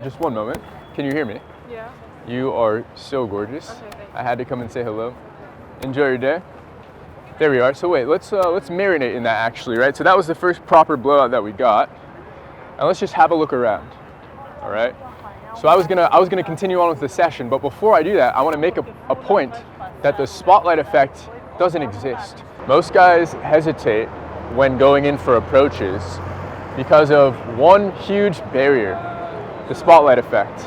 Just one moment. Can you hear me? Yeah. You are so gorgeous. Okay, thanks. I had to come and say hello. Enjoy your day. There we are. So wait, let's marinate in that actually, right? So that was the first proper blowout that we got. And let's just have a look around. All right? So I was gonna continue on with the session, but before I do that, I want to make a point that the spotlight effect doesn't exist. Most guys hesitate when going in for approaches because of one huge barrier, the spotlight effect.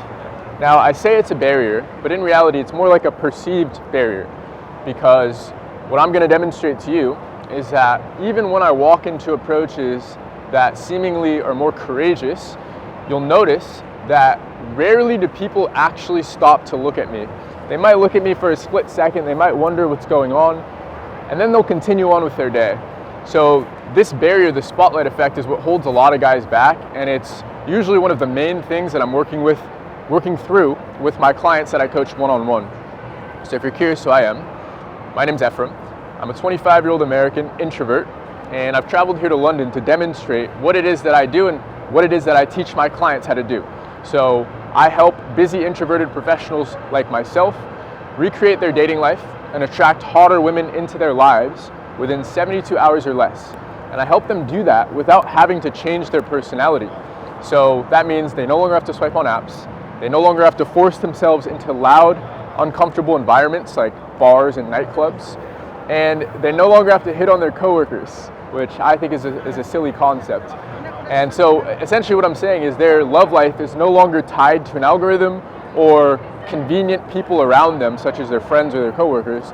Now, I say it's a barrier, but in reality, it's more like a perceived barrier, because what I'm going to demonstrate to you is that even when I walk into approaches that seemingly are more courageous, you'll notice that rarely do people actually stop to look at me. They might look at me for a split second, they might wonder what's going on, and then they'll continue on with their day. So this barrier, the spotlight effect, is what holds a lot of guys back, and it's usually one of the main things that I'm working through with my clients that I coach one-on-one. So if you're curious who I am, my name's Ephraim. I'm a 25-year-old American introvert, and I've traveled here to London to demonstrate what it is that I do and what it is that I teach my clients how to do. So I help busy introverted professionals like myself recreate their dating life and attract hotter women into their lives within 72 hours or less. And I help them do that without having to change their personality. So that means they no longer have to swipe on apps. They no longer have to force themselves into loud, uncomfortable environments like bars and nightclubs. And they no longer have to hit on their coworkers, which I think is a silly concept. And so essentially what I'm saying is their love life is no longer tied to an algorithm or convenient people around them, such as their friends or their coworkers.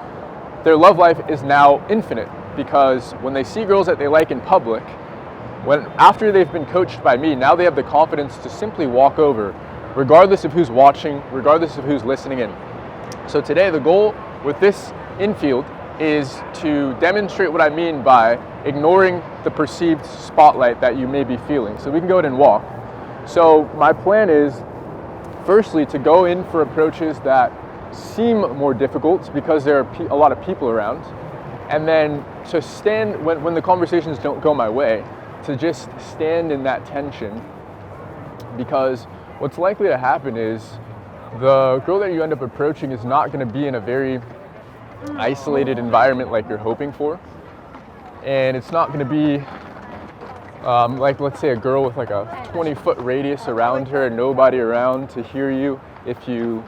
Their love life is now infinite, because when they see girls that they like in public, after they've been coached by me, now they have the confidence to simply walk over, regardless of who's watching, regardless of who's listening in. So today the goal with this infield is to demonstrate what I mean by ignoring the perceived spotlight that you may be feeling. So we can go ahead and walk. So my plan is, firstly, to go in for approaches that seem more difficult because there are a lot of people around, and then to stand when the conversations don't go my way, to just stand in that tension, because what's likely to happen is the girl that you end up approaching is not going to be in a very isolated environment like you're hoping for, and it's not going to be like, let's say, a girl with like a 20-foot radius around her and nobody around to hear you if you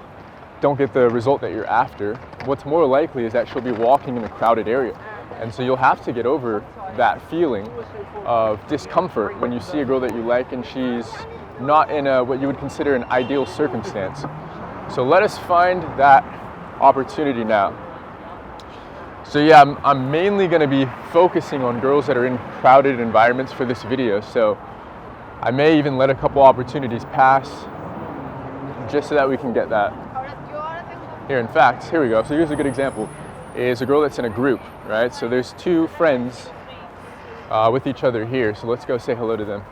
don't get the result that you're after. What's more likely is that she'll be walking in a crowded area, and so you'll have to get over that feeling of discomfort when you see a girl that you like and she's not in what you would consider an ideal circumstance. So let us find that opportunity now. So yeah, I'm mainly going to be focusing on girls that are in crowded environments for this video, so I may even let a couple opportunities pass just so that we can get that. Here, in fact, here we go. So here's a good example, is a girl that's in a group, right? So there's two friends with each other here, so let's go say hello to them.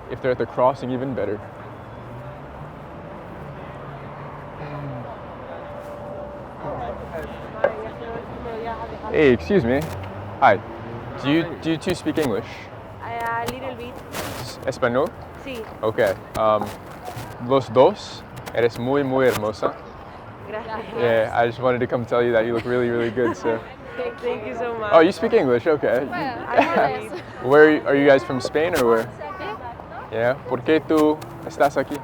If they're at the crossing, even better. Hey, excuse me. Hi. Do you two speak English? A little bit. Español? Sí. Okay. Los dos. Eres muy hermosa. Gracias. Yeah, I just wanted to come tell you that you look really, really good. So. Thank you so much. Oh, you speak English? Okay. Where are you guys from? Spain or where? Yeah. ¿Por qué tú estás aquí?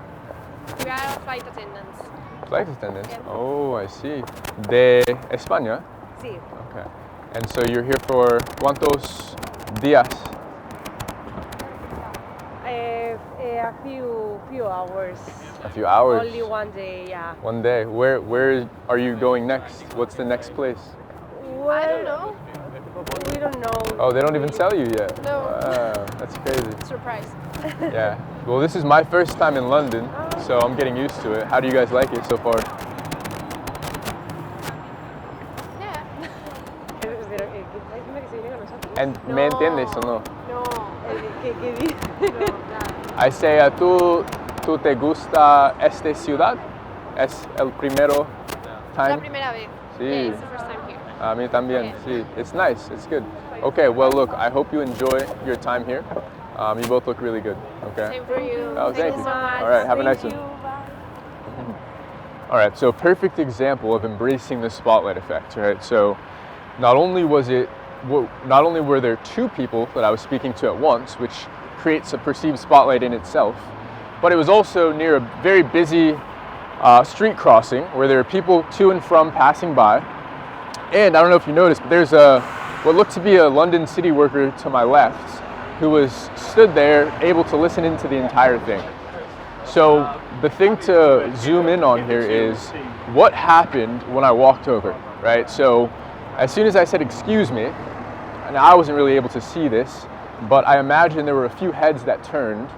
We are flight attendants. Flight attendant. Oh, I see. De España? Sí. Okay. And so you're here for ¿cuántos días? A few hours. A few hours. Only one day, yeah. One day. Where are you going next? What's the next place? Well, I don't know. We don't know. Oh, they don't even tell you yet? No. Wow, that's crazy. Surprise. Yeah. Well, this is my first time in London, so I'm getting used to it. How do you guys like it so far? Yeah. And ¿me entiendes o no? No. ¿Qué dices? I say, ¿tú te gusta esta ciudad? ¿Es el primero time? La primera vez. Sí. Yeah, it's the first time here. A mí también, sí. It's nice, it's good. Okay, well look, I hope you enjoy your time here. You both look really good. Okay. Same for you. Oh, thank you. so much. All right, have a nice Thank one. you. All right, so perfect example of embracing the spotlight effect, right? So not only were there two people that I was speaking to at once, which creates a perceived spotlight in itself, but it was also near a very busy street crossing where there are people to and from passing by. And I don't know if you noticed, but there's what looked to be a London city worker to my left who was stood there able to listen into the entire thing. So the thing to zoom in on here is what happened when I walked over, right? So as soon as I said, excuse me, and I wasn't really able to see this, but I imagine there were a few heads that turned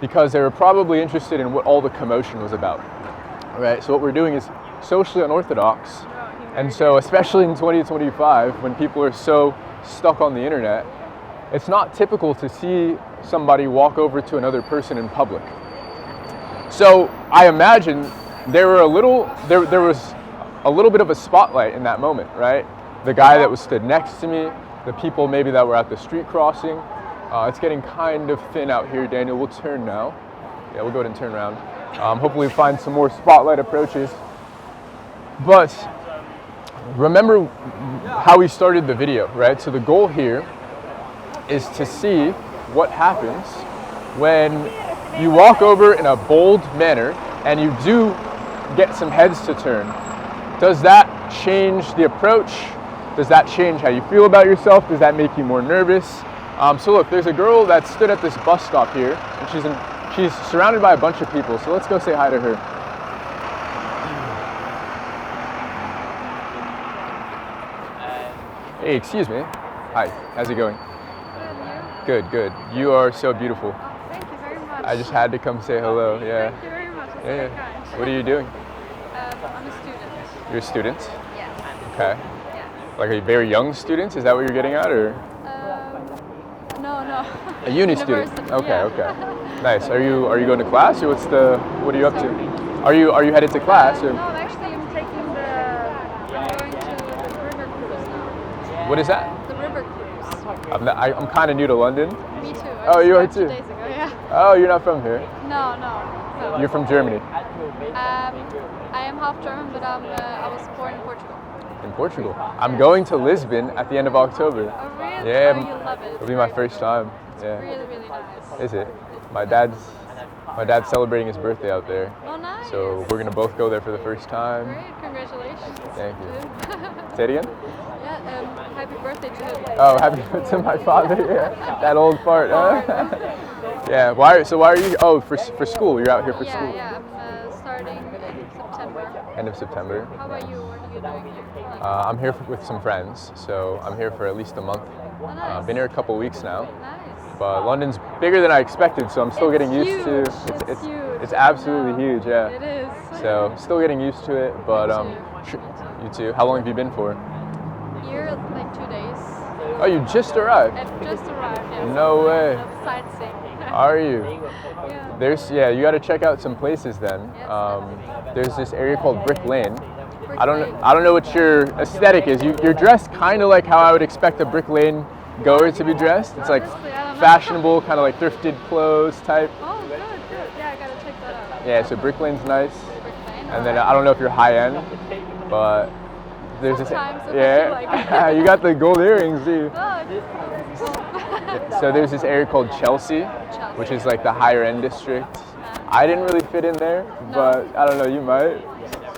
because they were probably interested in what all the commotion was about, right? So what we're doing is socially unorthodox. And so especially in 2025, when people are so stuck on the internet, it's not typical to see somebody walk over to another person in public. So I imagine there was a little bit of a spotlight in that moment, right? The guy that was stood next to me, the people maybe that were at the street crossing. It's getting kind of thin out here, Daniel. We'll turn now. Yeah, we'll go ahead and turn around. Hopefully find some more spotlight approaches. But remember how we started the video, right? So the goal here is to see what happens when you walk over in a bold manner and you do get some heads to turn. Does that change the approach? Does that change how you feel about yourself? Does that make you more nervous? So look, there's a girl that stood at this bus stop here, and she's surrounded by a bunch of people. So let's go say hi to her. Hey, excuse me. Hi, how's it going? Good, good. You are so beautiful. Oh, thank you very much. I just had to come say hello. Yeah. Thank you very much. It's Yeah. very kind. What are you doing? I'm a student. You're a student? Yes. Okay. Yes. Like a very young student? Is that what you're getting at, or No. a uni student? University, Okay, yeah. okay. Nice. Are you going to class, or what are you up to? Are you headed to class, or No, actually, I'm going to the river cruise now. what is that? The river cruise. I'm kind of new to London. Me too. Oh, you are I just too? went 2 days ago. Yeah. Oh, you're not from here. No. You're from Germany. I am half German, but I was born in Portugal. In Portugal. I'm going to Lisbon at the end of October. Oh, really? Yeah, Oh, you love it. it'll be my first time. Yeah. Really, really nice. Is it? My dad's celebrating his birthday out there. Oh, nice. So we're gonna both go there for the first time. Great, congratulations. Thank you. To him. Say it again? Yeah, happy birthday to him. Oh, happy to my father. Yeah, that old fart. Huh? Yeah. Why are you? Oh, for school. You're out here for school. Yeah, I'm starting in September. End of September. How about you? What are you doing here? I'm here with some friends, so I'm here for at least a month. Oh, nice. Been here a couple weeks now. Nice. But London's bigger than I expected, so I'm still It's getting used huge. to. It's huge. It's absolutely huge. Yeah. It is. So still getting used to it, but too. you too. How long have you been for? Here, like 2 days. Oh, you just arrived. I've just arrived. Yes. No way. Sightseeing. Are you? Yeah. You got to check out some places then. Yes, There's this area called Brick Lane. Brick I Lane. don't know what your aesthetic is. You're dressed kind of like how I would expect a Brick Lane goer to be dressed. It's like Honestly, I don't know. fashionable, kind of like thrifted clothes type. Oh, good. Yeah, I gotta check that out. Yeah, so Brick Lane's nice. Brick Lane. And then I don't know if you're high end, but there's Sometimes, this. if I feel like Yeah, it. you got the gold earrings, do you? Oh, So there's this area called Chelsea, which is like the higher end district. I didn't really fit in there, but I don't know, you might.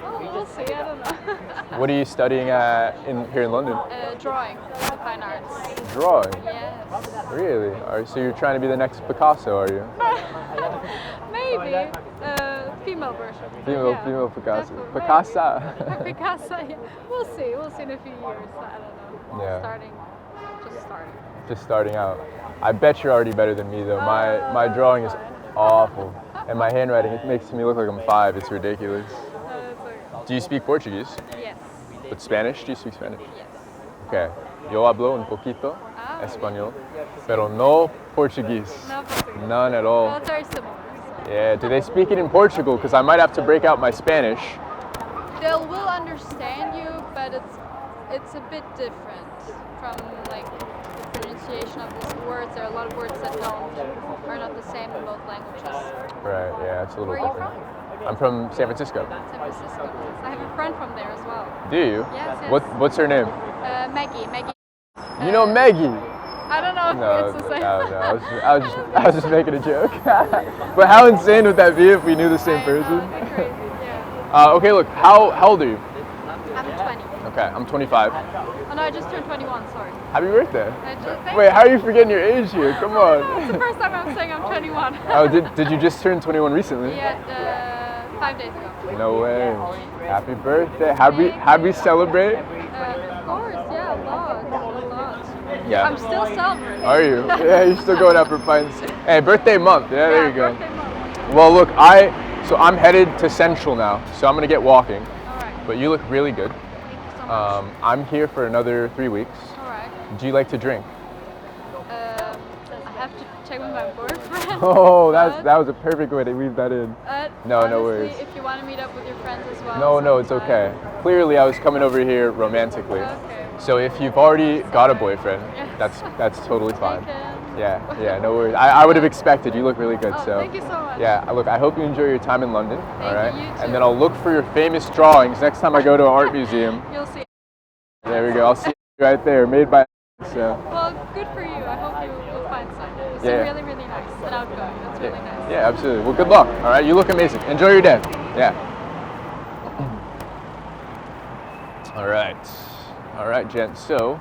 Oh, we'll see. I don't know. What are you studying at here in London? Drawing, the fine arts. Drawing. Yes. Really? So you're trying to be the next Picasso, are you? Maybe. Female version. Female Picasso. Definitely. Picasso. Picasso, yeah. We'll see. We'll see in a few years. I don't know. Yeah. Just starting. Just starting out. I bet you're already better than me though. My drawing is awful. And my handwriting, it makes me look like I'm 5. It's ridiculous. Do you speak Portuguese? Yes. But Spanish? Do you speak Spanish? Yes. Okay. Yo hablo un poquito Ah. español, pero no Portuguese. No Portuguese. None at Well, all. it's very similar. Yeah, do they speak it in Portugal? Because I might have to break out my Spanish. They will understand you, but it's a bit different from like the pronunciation of these words. There are a lot of words that are not the same in both languages. Right, yeah, it's a little Where are you different. from? I'm from San Francisco. San Francisco. I have a friend from there as well. Do you? Yes, yes. What's her name? Maggie. Maggie. You know Maggie? I don't know if No, it's the same. no, I was just making a joke. But how insane would that be if we knew the same person? It'd be crazy, yeah. Okay, look, how old are you? I'm 20. Okay, I'm 25. Oh no, I just turned 21, sorry. Happy birthday. Thank Wait, you. how are you forgetting your age here? Come on. It's the first time I'm saying I'm 21. Oh, did you just turn 21 recently? Yeah, 5 days ago. No way. Happy birthday. How'd we celebrate? Of course, yeah, a lot. Yeah. I'm still celebrating. Are you? Yeah, you're still going out for pints. Hey, birthday month. Yeah, there you go. Birthday month. Well, look, I'm headed to Central now, so I'm gonna get walking. All right. But you look really good. Thank you so much. I'm here for another 3 weeks. All right. Do you like to drink? I have to check with my boyfriend. Oh, that was a perfect way to weave that in. No honestly, worries. If you want to meet up with your friends as well. No, it's okay. Clearly, I was coming over here romantically. Okay. So if you've already got a boyfriend, that's totally fine. Yeah, no worries. I would have expected. You look really good. Oh, So thank you so much. yeah, look, I hope you enjoy your time in London. All right, you, you too. and then I'll look for your famous drawings next time I go to an art museum. You'll see. There we go. I'll see you right there, made by. So. Well, good for you. I hope you will find some. You seem really, really nice and outgoing. That's really nice. Yeah, absolutely. Well, good luck. All right, you look amazing. Enjoy your day. Yeah. All right, gents. So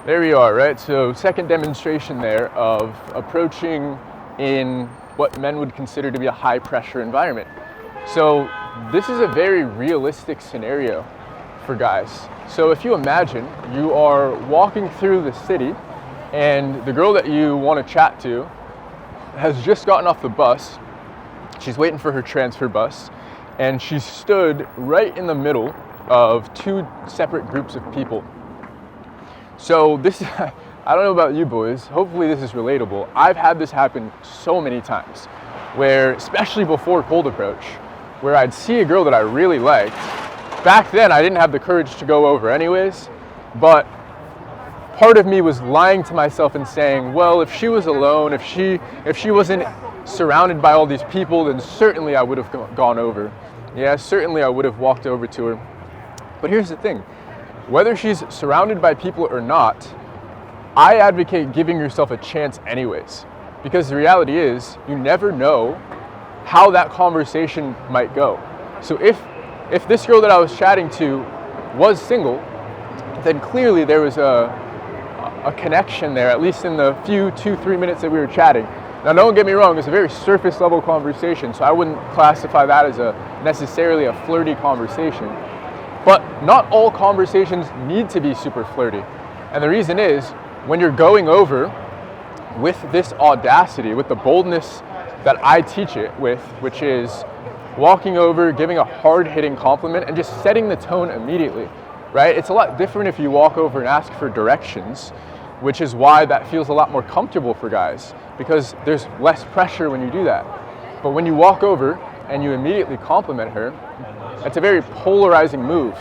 there we are, right? So second demonstration there of approaching in what men would consider to be a high pressure environment. So this is a very realistic scenario for guys. So if you imagine you are walking through the city and the girl that you want to chat to has just gotten off the bus. She's waiting for her transfer bus and she stood right in the middle of two separate groups of people. So this, I don't know about you boys, hopefully this is relatable. I've had this happen so many times where, especially before cold approach, where I'd see a girl that I really liked. Back then I didn't have the courage to go over anyways, but part of me was lying to myself and saying, well, if she was alone, if she wasn't surrounded by all these people, then certainly I would have gone over. Yeah, certainly I would have walked over to her. But here's the thing, whether she's surrounded by people or not, I advocate giving yourself a chance anyways. Because the reality is, you never know how that conversation might go. So if this girl that I was chatting to was single, then clearly there was a connection there, at least in the few 2-3 minutes that we were chatting. Now don't get me wrong, it's a very surface level conversation, so I wouldn't classify that as necessarily a flirty conversation. But not all conversations need to be super flirty. And the reason is, when you're going over with this audacity, with the boldness that I teach it with, which is walking over, giving a hard-hitting compliment, and just setting the tone immediately, right? It's a lot different if you walk over and ask for directions, which is why that feels a lot more comfortable for guys, because there's less pressure when you do that. But when you walk over and you immediately compliment her, it's a very polarizing move.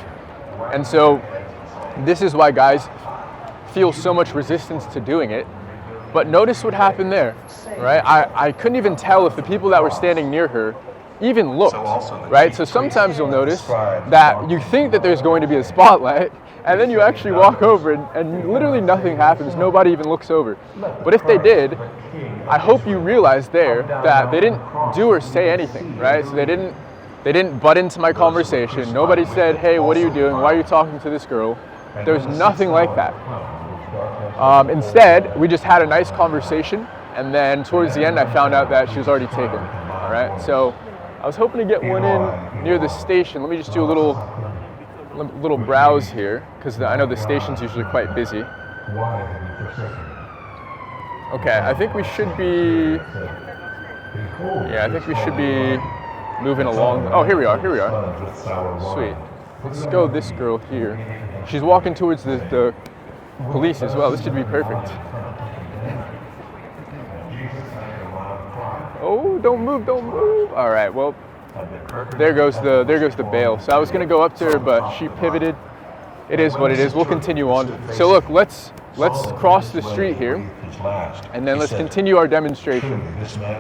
And so this is why guys feel so much resistance to doing it. But notice what happened there, right? I couldn't even tell if the people that were standing near her even looked, right? So sometimes you'll notice that you think that there's going to be a spotlight, and then you actually walk over and literally nothing happens, nobody even looks over. But if they did, I hope you realize there that they didn't do or say anything, right? So they didn't butt into my conversation. Nobody said, hey, what are you doing? Why are you talking to this girl? There's nothing like that. Instead, we just had a nice conversation, and then towards the end, I found out that she was already taken. All right, so I was hoping to get one in near the station. Let me just do a little browse here, because I know the station's usually quite busy. Okay, I think we should be. Yeah, I think we should be moving along. Oh, here we are. Sweet. Let's go this girl here. She's walking towards the police as well. This should be perfect. Oh, don't move. All right, well, there goes the bail. So I was gonna go up to her, but she pivoted. It is what it is. We'll continue on. So look, let's let's cross the street here, and then let's continue our demonstration.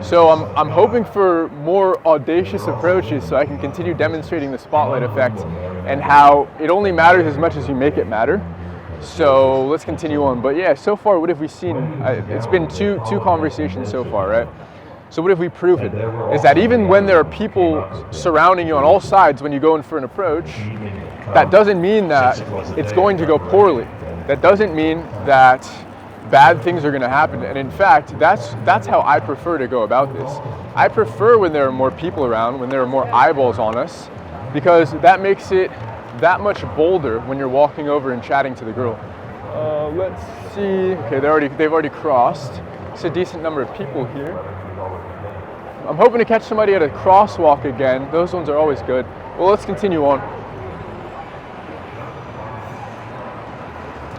So I'm hoping for more audacious approaches so I can continue demonstrating the spotlight effect and how it only matters as much as you make it matter. So let's continue on. But yeah, so far, what have we seen? It's been two conversations so far, right? So what have we proven? Is that even when there are people surrounding you on all sides when you go in for an approach, that doesn't mean that it's going to go poorly. That doesn't mean that bad things are going to happen. And in fact, that's how I prefer to go about this. I prefer when there are more people around, when there are more eyeballs on us, because that makes it that much bolder when you're walking over and chatting to the girl. Let's see. Okay, they've already crossed. It's a decent number of people here. I'm hoping to catch somebody at a crosswalk again. Those ones are always good. Well, let's continue on.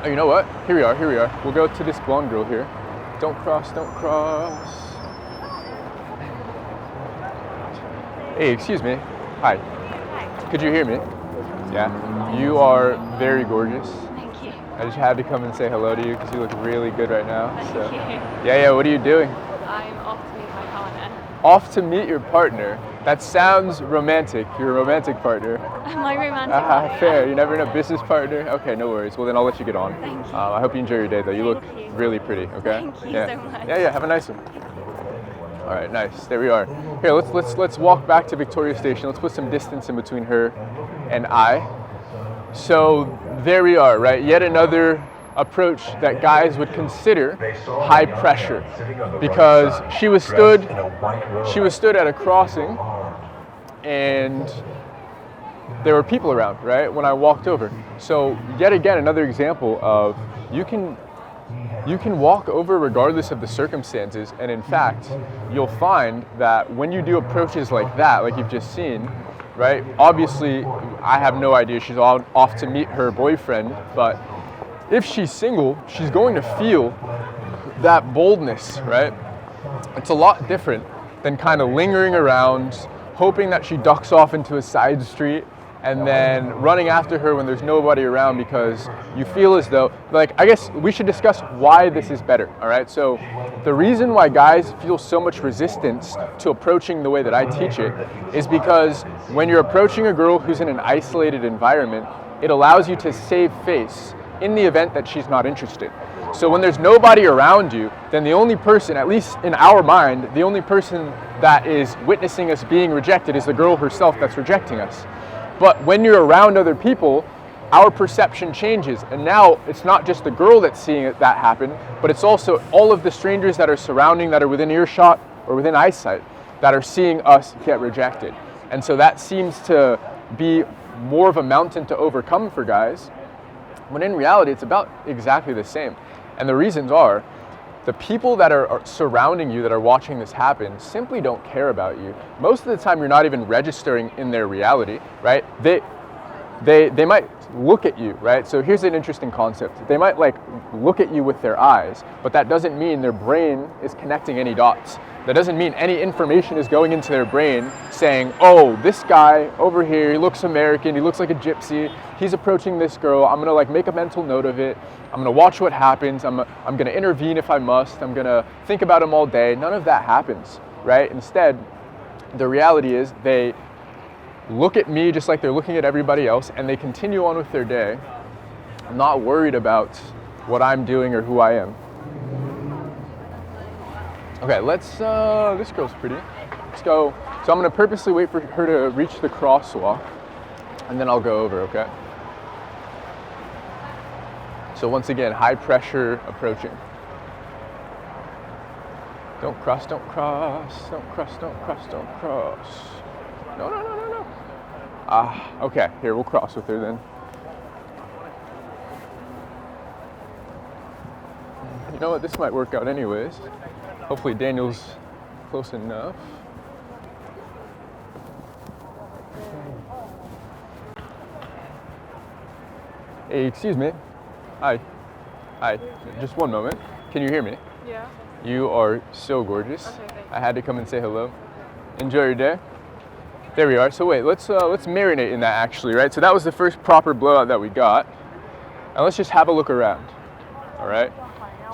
Oh, you know what? Here we are. We'll go to this blonde girl here. Don't cross. Hey, excuse me. Hi. Could you hear me? Yeah. You are very gorgeous. Thank you. I just had to come and say hello to you because you look really good right now. Thank you. Yeah, what are you doing? I'm off to meet my partner. Off to meet your partner? That sounds romantic. You're a romantic partner. My romantic partner. Fair. You never in a business partner? Okay, no worries. Well, then I'll let you get on. Thank you. I hope you enjoy your day, though. You look Thank you. really pretty, okay? Thank you so much. Yeah, have a nice one. All right, nice. There we are. Here, let's walk back to Victoria Station. Let's put some distance in between her and I. So there we are, right? Yet another approach that guys would consider high pressure, because she was stood at a crossing and there were people around, right, when I walked over. So yet again, another example of you can walk over regardless of the circumstances, and in fact, you'll find that when you do approaches like that, like you've just seen, right, obviously I have no idea, she's off to meet her boyfriend, but if she's single, she's going to feel that boldness, right? It's a lot different than kind of lingering around, hoping that she ducks off into a side street and then running after her when there's nobody around because you feel as though, like, I guess we should discuss why this is better, all right? So the reason why guys feel so much resistance to approaching the way that I teach it is because when you're approaching a girl who's in an isolated environment, it allows you to save face in the event that she's not interested. So when there's nobody around you, then the only person, at least in our mind, the only person that is witnessing us being rejected is the girl herself that's rejecting us. But when you're around other people, our perception changes. And now it's not just the girl that's seeing that happen, but it's also all of the strangers that are surrounding, that are within earshot or within eyesight, that are seeing us get rejected. And so that seems to be more of a mountain to overcome for guys, when in reality, it's about exactly the same. And the reasons are, the people that are surrounding you, that are watching this happen, simply don't care about you. Most of the time, you're not even registering in their reality, right? They might look at you, right? So here's an interesting concept. They might like look at you with their eyes, but that doesn't mean their brain is connecting any dots. That doesn't mean any information is going into their brain saying, oh, this guy over here, he looks American, he looks like a gypsy, he's approaching this girl, I'm gonna like make a mental note of it, I'm gonna watch what happens, I'm gonna intervene if I must, I'm gonna think about him all day. None of that happens, right? Instead, the reality is they look at me just like they're looking at everybody else, and they continue on with their day, not worried about what I'm doing or who I am. Okay, this girl's pretty. Let's go. So I'm gonna purposely wait for her to reach the crosswalk, and then I'll go over, okay? So once again, high pressure approaching. Don't cross, don't cross, don't cross, don't cross, don't cross. No. Okay, here, we'll cross with her then. You know what, this might work out anyways. Hopefully Daniel's close enough. Hey, excuse me. Hi. Just one moment. Can you hear me? Yeah. You are so gorgeous. Okay, thanks. I had to come and say hello. Enjoy your day. There we are. So wait, let's marinate in that actually, right? So that was the first proper blowout that we got. And let's just have a look around. all right?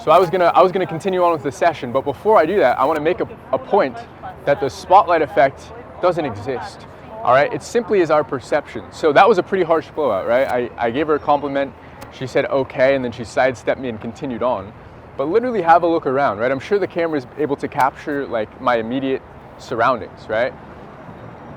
So I was gonna continue on with the session, but before I do that, I want to make a point that the spotlight effect doesn't exist, all right? It simply is our perception. So that was a pretty harsh blowout, right? I gave her a compliment, she said okay, and then she sidestepped me and continued on. But literally have a look around, right? I'm sure the camera is able to capture like my immediate surroundings, right?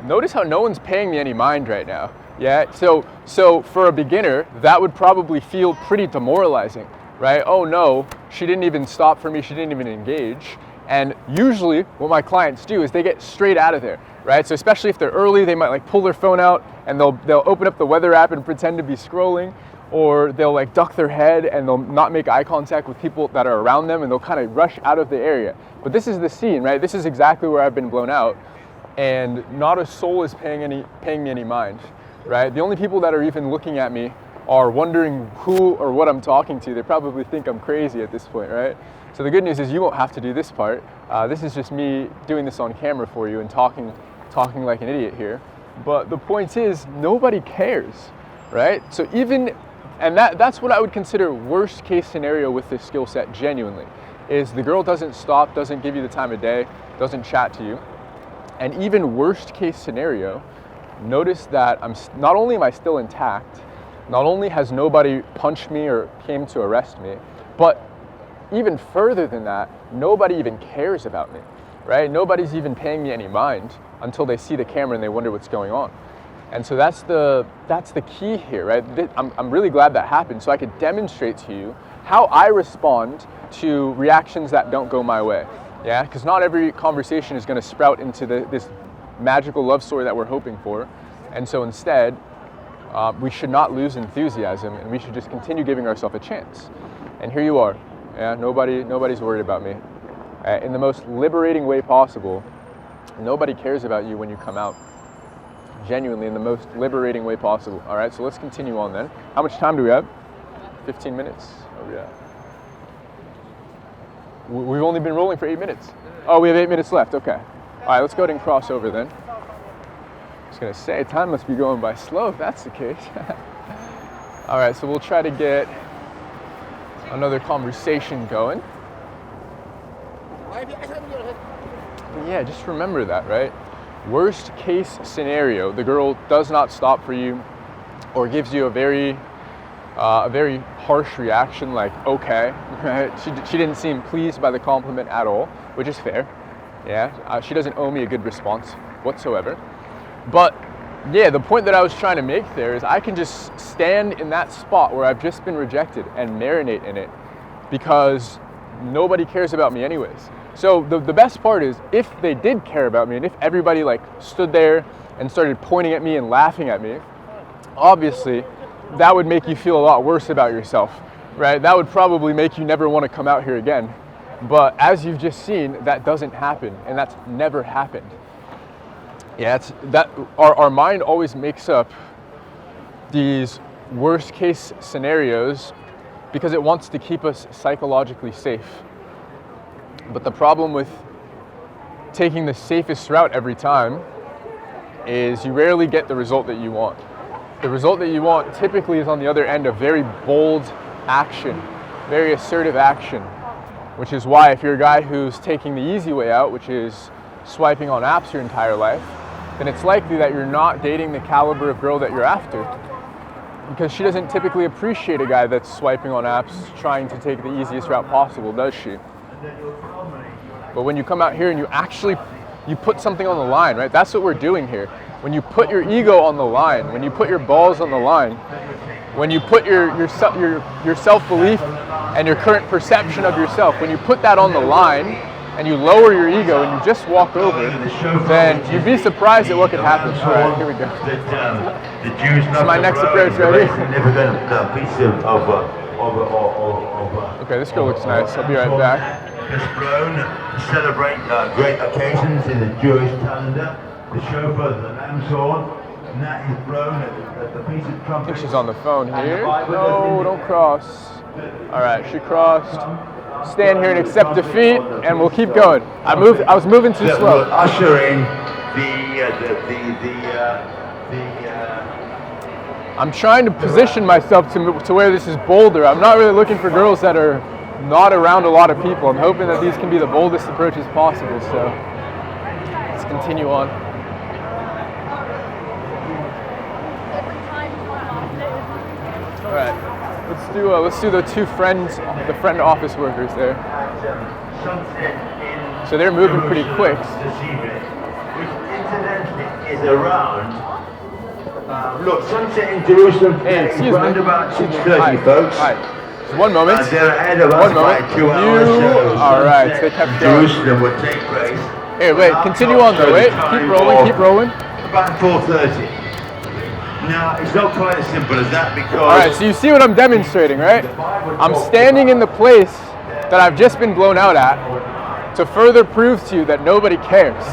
Notice how no one's paying me any mind right now, yeah? So for a beginner, that would probably feel pretty demoralizing, right? Oh no, she didn't even stop for me, she didn't even engage. And usually what my clients do is they get straight out of there, right? So especially if they're early, they might like pull their phone out and they'll open up the weather app and pretend to be scrolling, or they'll like duck their head and they'll not make eye contact with people that are around them, and they'll kind of rush out of the area. But this is the scene, right? This is exactly where I've been blown out, and not a soul is paying me any mind, right? The only people that are even looking at me are wondering who or what I'm talking to. They probably think I'm crazy at this point, right? So the good news is you won't have to do this part. This is just me doing this on camera for you and talking like an idiot here. But the point is, nobody cares, right? So that's what I would consider worst case scenario with this skill set, genuinely, is the girl doesn't stop, doesn't give you the time of day, doesn't chat to you. And even worst case scenario, notice that not only am I still intact, not only has nobody punched me or came to arrest me, but even further than that, nobody even cares about me, right? Nobody's even paying me any mind until they see the camera and they wonder what's going on. And so that's the key here, right? I'm really glad that happened, so I could demonstrate to you how I respond to reactions that don't go my way, yeah? Because not every conversation is gonna sprout into this magical love story that we're hoping for. And so instead, we should not lose enthusiasm, and we should just continue giving ourselves a chance. And here you are, yeah? Nobody's worried about me. In the most liberating way possible, nobody cares about you when you come out. Genuinely, in the most liberating way possible. All right, so let's continue on then. How much time do we have? 15 minutes. Oh yeah. We've only been rolling for 8 minutes. Oh, we have 8 minutes left. Okay. All right, let's go ahead and cross over then. I was gonna say, time must be going by slow if that's the case. All right, so we'll try to get another conversation going. Yeah, just remember that, right? Worst case scenario, the girl does not stop for you or gives you a very harsh reaction like, okay, right? She didn't seem pleased by the compliment at all, which is fair. Yeah, she doesn't owe me a good response whatsoever. But yeah, the point that I was trying to make there is I can just stand in that spot where I've just been rejected and marinate in it because nobody cares about me anyways. So the best part is if they did care about me and if everybody like stood there and started pointing at me and laughing at me, obviously that would make you feel a lot worse about yourself, right? That would probably make you never want to come out here again. But as you've just seen, that doesn't happen, and that's never happened. Yeah, our mind always makes up these worst case scenarios because it wants to keep us psychologically safe. But the problem with taking the safest route every time is you rarely get the result that you want. The result that you want typically is on the other end of very bold action, very assertive action, which is why if you're a guy who's taking the easy way out, which is swiping on apps your entire life, then it's likely that you're not dating the caliber of girl that you're after, because she doesn't typically appreciate a guy that's swiping on apps trying to take the easiest route possible, does she? But when you come out here and you put something on the line, right? That's what we're doing here. When you put your ego on the line, when you put your balls on the line, when you put your self-belief and your current perception of yourself, when you put that on the line and you lower your ego and you just walk over, then you'd be surprised at what could happen. All right, here we go. This is my next approach right here. Okay, this girl looks nice. I'll be right back. It's blown to celebrate great occasions in the Jewish calendar. The shofar, the lamb's horn, and that is blown at the piece of trumpet. I think she's on the phone here. No, don't cross. All right, she crossed. Stand here and accept defeat, and we'll keep going. I was moving too slow. We'll usher in I'm trying to position myself to where this is bolder. I'm not really looking for girls that are not around a lot of people. I'm hoping that these can be the boldest approaches possible. So let's continue on. All right, let's do the two friends, the friend office workers there. So they're moving pretty quick. Which incidentally is around. Look, sunset in Jerusalem. Hey, excuse me. Around about 6:30, Hi. folks. Hi. Just one moment. And they're ahead of us One moment. by 2 hours. So All right, so they sunset kept in going. Jerusalem would take place. Hey, wait, continue on though. Wait, keep rolling, keep rolling. About 4:30. Now, it's not quite as simple as that because. All right, so you see what I'm demonstrating, right? I'm standing in the place that I've just been blown out at to further prove to you that nobody cares,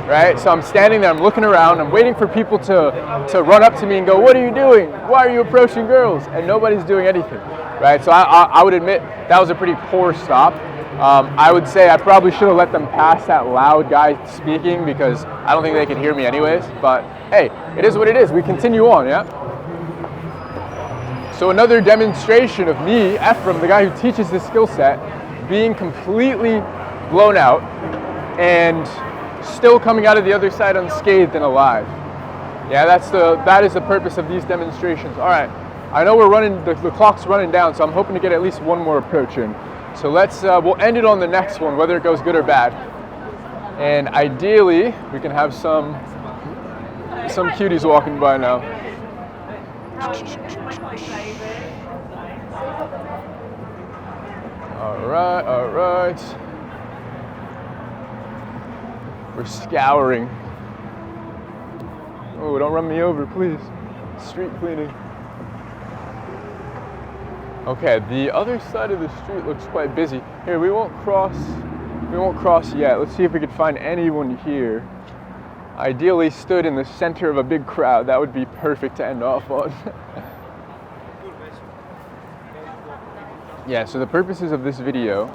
right? So I'm standing there, I'm looking around, I'm waiting for people to run up to me and go, what are you doing? Why are you approaching girls? And nobody's doing anything, right? So I would admit that was a pretty poor stop. I would say I probably should have let them pass that loud guy speaking because I don't think they could hear me anyways, but hey, it is what it is. We continue on, yeah? So another demonstration of me, Ephraim, the guy who teaches this skill set, being completely blown out and still coming out of the other side unscathed and alive. Yeah, that is the purpose of these demonstrations. All right, I know we're running, the clock's running down, so I'm hoping to get at least one more approach in. So we'll end it on the next one, whether it goes good or bad. And ideally, we can have some cuties walking by now. All right. We're scouring. Oh, don't run me over, please. Street cleaning. Okay, the other side of the street looks quite busy. Here, we won't cross yet. Let's see if we can find anyone here. Ideally stood in the center of a big crowd. That would be perfect to end off on. Yeah, so the purposes of this video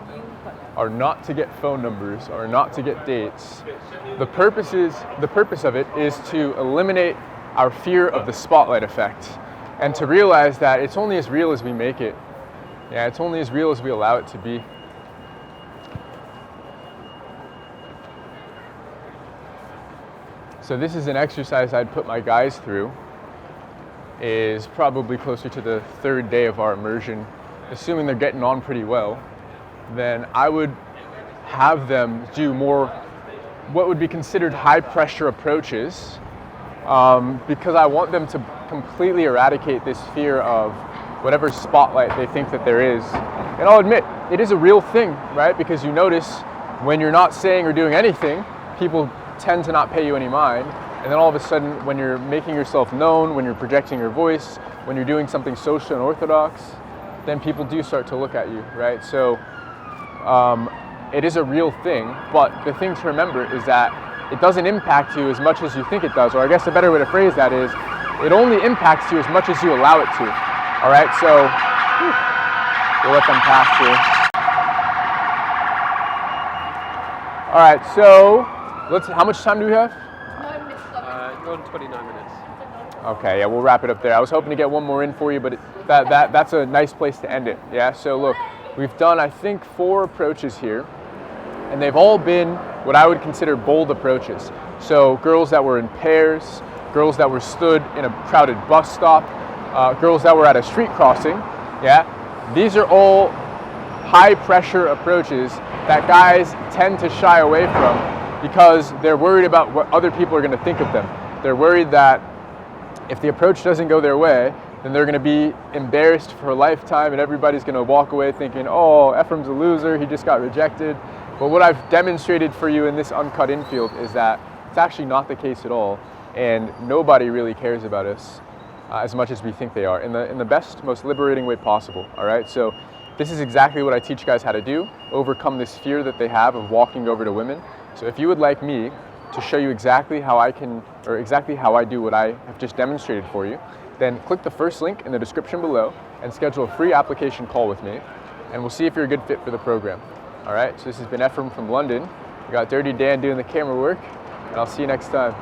are not to get phone numbers or not to get dates. The purpose of it is to eliminate our fear of the spotlight effect and to realize that it's only as real as we make it. Yeah, it's only as real as we allow it to be. So this is an exercise I'd put my guys through. Is probably closer to the third day of our immersion. Assuming they're getting on pretty well, then I would have them do more what would be considered high pressure approaches because I want them to completely eradicate this fear of whatever spotlight they think that there is. And I'll admit, it is a real thing, right? Because you notice when you're not saying or doing anything, people tend to not pay you any mind. And then all of a sudden, when you're making yourself known, when you're projecting your voice, when you're doing something social and orthodox, then people do start to look at you, right? So it is a real thing, but the thing to remember is that it doesn't impact you as much as you think it does, or I guess a better way to phrase that is, it only impacts you as much as you allow it to, all right? So we'll let them pass through. All right, so how much time do we have? You're on 29 minutes. Okay, yeah, we'll wrap it up there. I was hoping to get one more in for you, but that's a nice place to end it. Yeah, so look, we've done, I think, 4 approaches here, and they've all been what I would consider bold approaches. So girls that were in pairs, girls that were stood in a crowded bus stop, girls that were at a street crossing. Yeah, these are all high pressure approaches that guys tend to shy away from because they're worried about what other people are going to think of them. They're worried that if the approach doesn't go their way, then they're going to be embarrassed for a lifetime and everybody's going to walk away thinking, oh, Ephraim's a loser, he just got rejected. But what I've demonstrated for you in this Uncut infield is that it's actually not the case at all, and nobody really cares about us as much as we think they are, in the best, most liberating way possible, all right? So this is exactly what I teach guys how to do, overcome this fear that they have of walking over to women. So if you would like me to show you exactly how I do what I have just demonstrated for you, then click the first link in the description below and schedule a free application call with me, and we'll see if you're a good fit for the program. All right, so this has been Ephraim from London. We got Dirty Dan doing the camera work, and I'll see you next time.